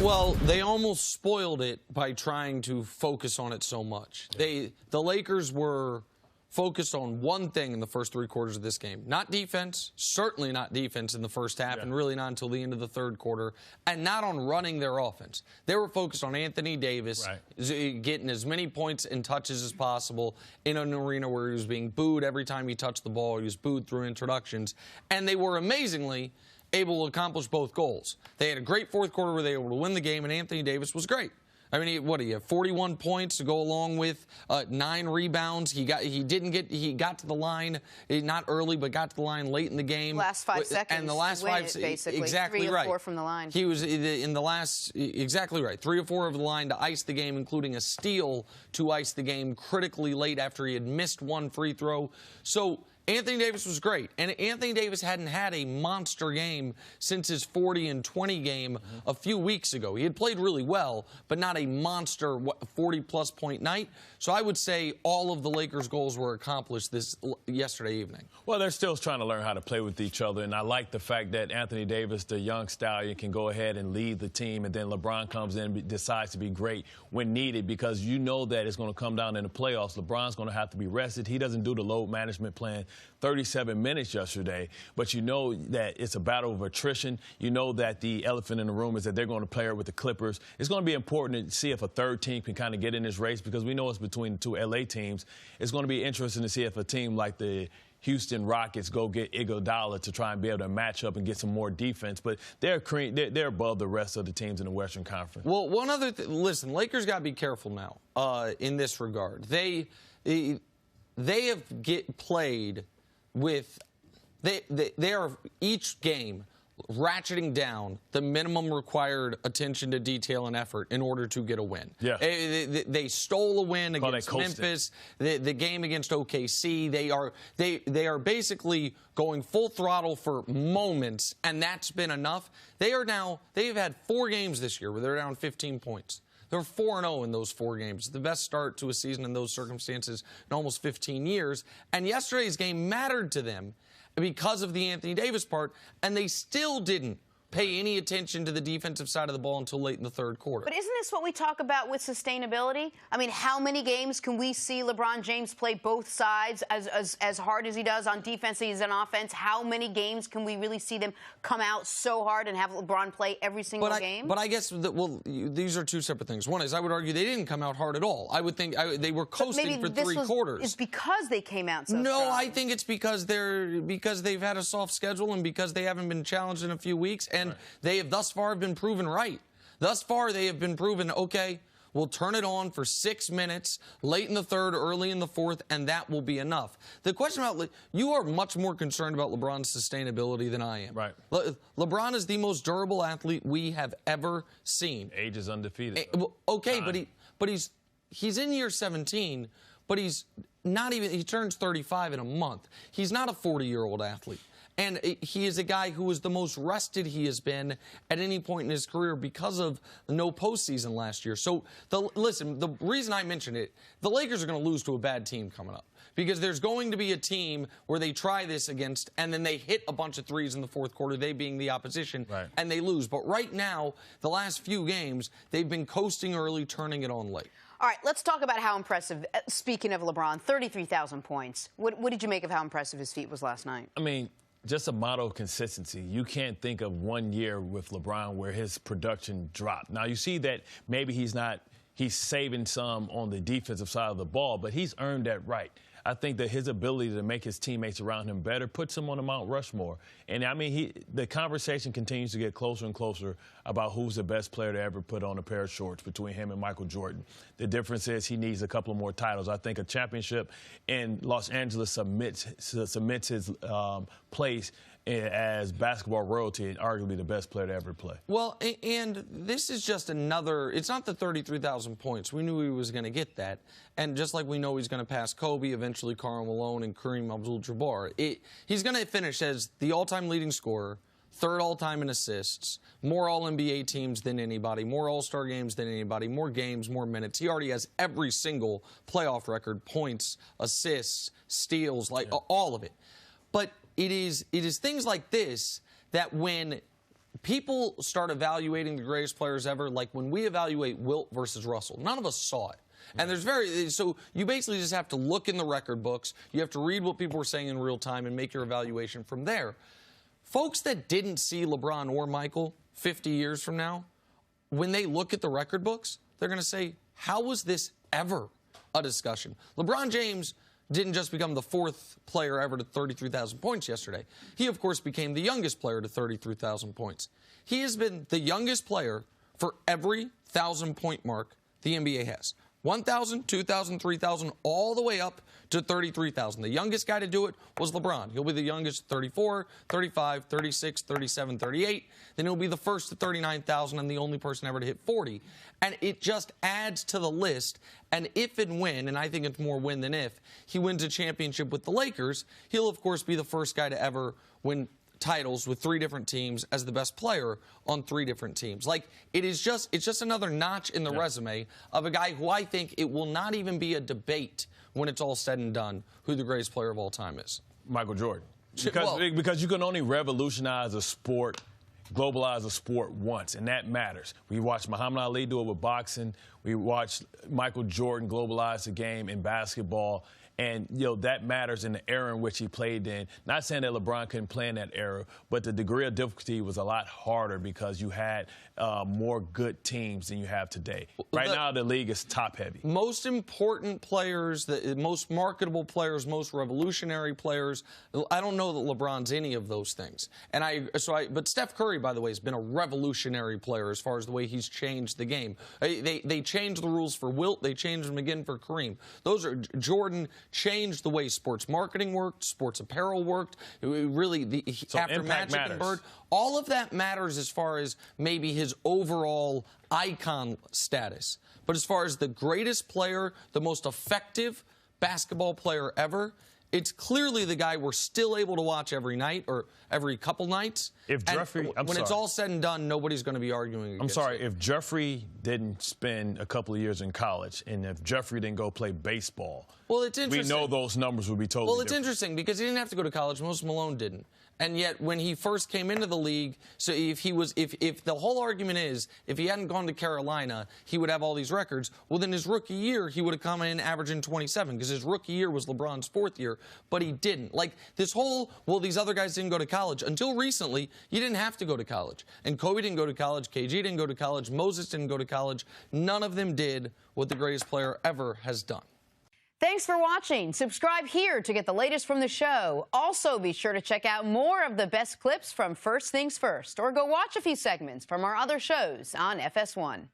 Well, they almost spoiled it by trying to focus on it so much. The Lakers were focused on one thing in the first 3 quarters of this game. Not defense, certainly not defense in the first half, and really not until the end of the third quarter, and not on running their offense. They were focused on Anthony Davis getting as many points and touches as possible in an arena where he was being booed every time he touched the ball. He was booed through introductions, and they were amazingly able to accomplish both goals. They had a great fourth quarter where they were able to win the game, and Anthony Davis was great. I mean, he had 41 points to go along with 9 rebounds. He got to the line, not early, but got to the line late in the game. Last 5 seconds. And the last 5 basically. exactly 3 right. or 4 from the line. He was in the last, exactly right, 3 or 4 of the line to ice the game, including a steal to ice the game critically late after he had missed 1 free throw. So Anthony Davis was great, and Anthony Davis hadn't had a monster game since his 40-20 game a few weeks ago. He had played really well, but not a monster 40-plus point night. So I would say all of the Lakers' goals were accomplished yesterday evening. Well, they're still trying to learn how to play with each other, and I like the fact that Anthony Davis, the young stallion, can go ahead and lead the team, and then LeBron comes in and decides to be great when needed, because you know that it's going to come down in the playoffs. LeBron's going to have to be rested. He doesn't do the load management plan 37 minutes yesterday, but you know that it's a battle of attrition. You know that the elephant in the room is that they're going to play with the Clippers. It's going to be important to see if a third team can kind of get in this race, because we know it's between the 2 L.A. teams. It's going to be interesting to see if a team like the Houston Rockets go get Iguodala to try and be able to match up and get some more defense. But they're above the rest of the teams in the Western Conference. Well, one other listen, Lakers got to be careful now in this regard. They have played with they are each game ratcheting down the minimum required attention to detail and effort in order to get a win. Yeah. They stole a win against Memphis. The game against OKC, they are basically going full throttle for moments, and that's been enough. They've had 4 games this year where they're down 15 points. They're 4-0 in those 4 games. The best start to a season in those circumstances in almost 15 years. And yesterday's game mattered to them because of the Anthony Davis part, and they still didn't pay any attention to the defensive side of the ball until late in the third quarter. But isn't this what we talk about with sustainability? I mean, how many games can we see LeBron James play both sides as hard as he does on defense as on offense? How many games can we really see them come out so hard and have LeBron play every single game? But I guess these are 2 separate things. One is I would argue they didn't come out hard at all. I would think they were coasting for 3 quarters. It's because they came out so No, strong. I think it's because they've had a soft schedule and because they haven't been challenged in a few weeks. And they have thus far been proven right. Thus far, they have been proven, okay, we'll turn it on for 6 minutes, late in the third, early in the fourth, and that will be enough. The question about you are much more concerned about LeBron's sustainability than I am. Right. LeBron is the most durable athlete we have ever seen. Age is undefeated. Okay, but he's in year 17, but he's not even. He turns 35 in a month. He's not a 40-year-old athlete. And he is a guy who is the most rested he has been at any point in his career because of no postseason last year. So, listen, the reason I mentioned it, the Lakers are going to lose to a bad team coming up. Because there's going to be a team where they try this against, and then they hit a bunch of threes in the fourth quarter, they being the opposition, and they lose. But right now, the last few games, they've been coasting early, turning it on late. All right, let's talk about how impressive, speaking of LeBron, 33,000 points. What did you make of how impressive his feat was last night? I mean, just a model of consistency. You can't think of one year with LeBron where his production dropped. Now, you see that maybe he's saving some on the defensive side of the ball, but he's earned that right. I think that his ability to make his teammates around him better puts him on the Mount Rushmore. And, I mean, the conversation continues to get closer and closer about who's the best player to ever put on a pair of shorts between him and Michael Jordan. The difference is he needs a couple of more titles. I think a championship in Los Angeles submits his place as basketball royalty and arguably the best player to ever play. Well, and this is just another, it's not the 33,000 points. We knew he was going to get that. And just like we know he's going to pass Kobe, eventually Karl Malone and Kareem Abdul-Jabbar, he's going to finish as the all-time leading scorer, 3rd all-time in assists, more All-NBA teams than anybody, more All-Star games than anybody, more games, more minutes. He already has every single playoff record, points, assists, steals, all of it. But it is things like this that when people start evaluating the greatest players ever like when we evaluate Wilt versus Russell. None of us saw it. And so you basically just have to look in the record books. You have to read what people were saying in real time and make your evaluation from there. Folks that didn't see LeBron or Michael 50 years from now, when they look at the record books, they're going to say, how was this ever a discussion? LeBron James didn't just become the 4th player ever to 33,000 points yesterday. He, of course, became the youngest player to 33,000 points. He has been the youngest player for every 1,000-point mark the NBA has. 1,000, 2,000, 3,000, all the way up to 33,000. The youngest guy to do it was LeBron. He'll be the youngest 34, 35, 36, 37, 38. Then he'll be the first to 39,000 and the only person ever to hit 40. And it just adds to the list. And if and when, and I think it's more win than if, he wins a championship with the Lakers, he'll, of course, be the first guy to ever win titles with 3 different teams as the best player on 3 different teams. Like, it's just another notch in the resume of a guy who I think it will not even be a debate when it's all said and done who the greatest player of all time is. Michael Jordan. Because you can only revolutionize a sport, globalize a sport once, and that matters. We watched Muhammad Ali do it with boxing. We watched Michael Jordan globalize the game in basketball. And, that matters in the era in which he played in. Not saying that LeBron couldn't play in that era, but the degree of difficulty was a lot harder because you had more good teams than you have today. Right now, the league is top-heavy. Most important players, the most marketable players, most revolutionary players, I don't know that LeBron's any of those things. But Steph Curry, by the way, has been a revolutionary player as far as the way he's changed the game. They changed the rules for Wilt. They changed them again for Kareem. Jordan changed the way sports marketing worked, sports apparel worked. After Magic and Bird, all of that matters as far as maybe his overall icon status. But as far as the greatest player, the most effective basketball player ever, it's clearly the guy we're still able to watch every night or every couple nights. If Jeffrey, when it's all said and done, nobody's going to be arguing against it. If Jeffrey didn't spend a couple of years in college and if Jeffrey didn't go play baseball, well, it's interesting. We know those numbers would be totally different. Well, it's interesting because he didn't have to go to college. Most Malone didn't. And yet, when he first came into the league, so if the whole argument is if he hadn't gone to Carolina, he would have all these records. Well, then his rookie year, he would have come in averaging 27 because his rookie year was LeBron's 4th year, but he didn't. Like this whole, well, these other guys didn't go to college. Until recently, you didn't have to go to college. And Kobe didn't go to college. KG didn't go to college. Moses didn't go to college. None of them did what the greatest player ever has done. Thanks for watching. Subscribe here to get the latest from the show. Also, be sure to check out more of the best clips from First Things First, or go watch a few segments from our other shows on FS1.